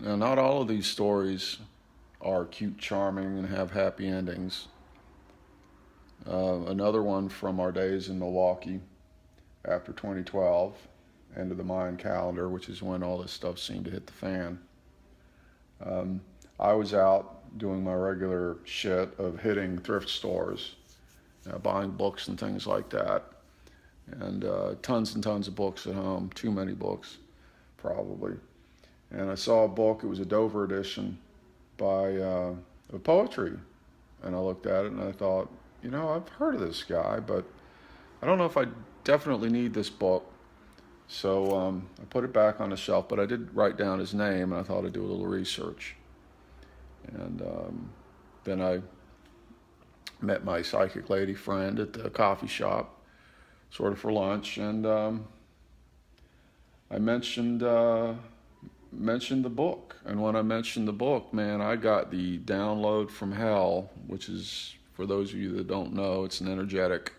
Now, not all of these stories are cute, charming, and have happy endings. Another one from our days in Milwaukee after 2012, end of the Mayan calendar, which is when all this stuff seemed to hit the fan. Um, I was out doing my regular shit of hitting thrift stores, buying books and things like that, and tons and tons of books at home, too many books, probably. And I saw a book, it was a Dover edition by of poetry, and I looked at it and I thought, I've heard of this guy, but I don't know if I definitely need this book. So I put it back on the shelf, but I did write down his name, and I thought I'd do a little research. And then I met my psychic lady friend at the coffee shop, sort of for lunch, and I mentioned the book. And when I mentioned the book, man, I got the download from hell, which is, for those of you that don't know, it's an energetic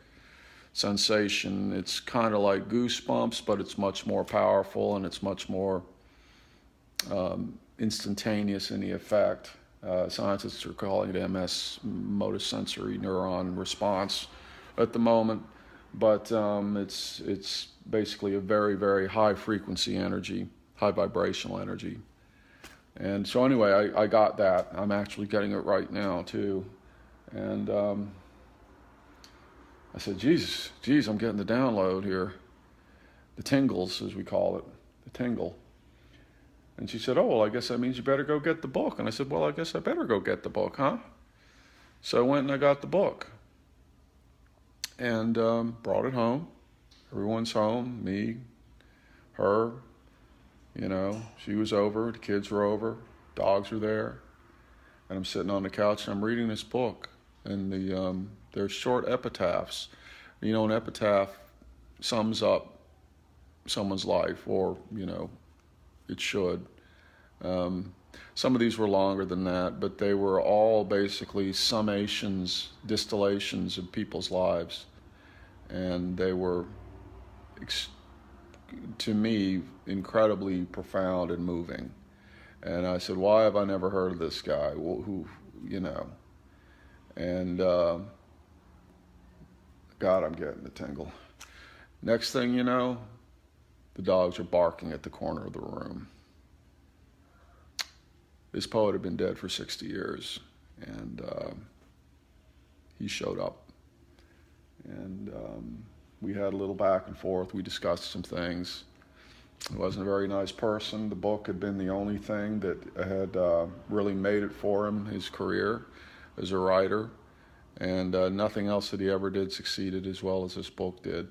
sensation. It's kind of like goosebumps, but it's much more powerful, and it's much more instantaneous in the effect. Scientists are calling it MS, motor sensory neuron response, at the moment, but it's basically a very, very high frequency energy, high vibrational energy. And so anyway, I got that. I'm actually getting it right now too, and I said, geez, I'm getting the download here, the tingles, as we call it, the tingle. And she said, oh, well, I guess that means you better go get the book. And I said, well, I guess I better go get the book, huh? So I went and I got the book and brought it home. Everyone's home, me, her, she was over, the kids were over, dogs were there. And I'm sitting on the couch and I'm reading this book. And they're short epitaphs. An epitaph sums up someone's life, or, it should. Some of these were longer than that, but they were all basically summations, distillations of people's lives. And they were, to me, incredibly profound and moving. And I said, why have I never heard of this guy? Who. And God, I'm getting the tingle. Next thing you know, the dogs are barking at the corner of the room. This poet had been dead for 60 years, and he showed up. And we had a little back and forth. We discussed some things. He wasn't a very nice person. The book had been the only thing that had really made it for him, his career as a writer. And nothing else that he ever did succeeded as well as this book did.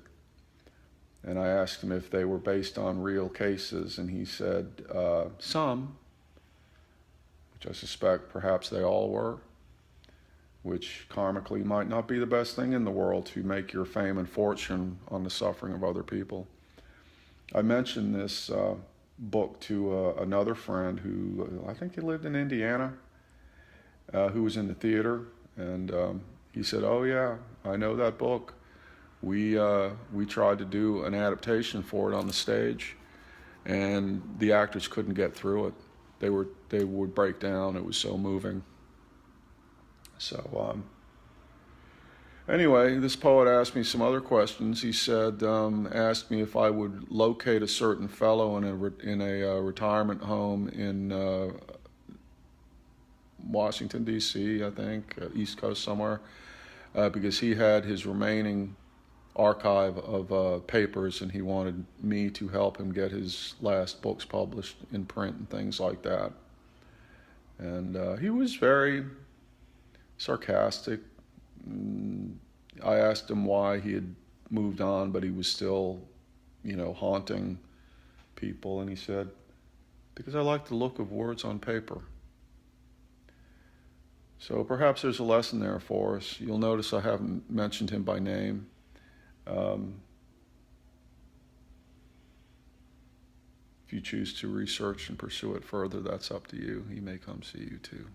And I asked him if they were based on real cases, and he said some, which I suspect perhaps they all were, which karmically might not be the best thing in the world, to make your fame and fortune on the suffering of other people. I mentioned this book to another friend who, I think he lived in Indiana, who was in the theater, and he said, oh yeah, I know that book. We tried to do an adaptation for it on the stage, and the actors couldn't get through it. They would break down. It was so moving. So anyway, this poet asked me some other questions. He said, asked me if I would locate a certain fellow in a retirement home in Washington, D.C., I think, East Coast somewhere, because he had his remaining archive of papers, and he wanted me to help him get his last books published in print and things like that. And he was very sarcastic. I asked him why he had moved on, but he was still, haunting people. And he said, because I like the look of words on paper. So perhaps there's a lesson there for us. You'll notice I haven't mentioned him by name. If you choose to research and pursue it further, that's up to you. He may come see you too.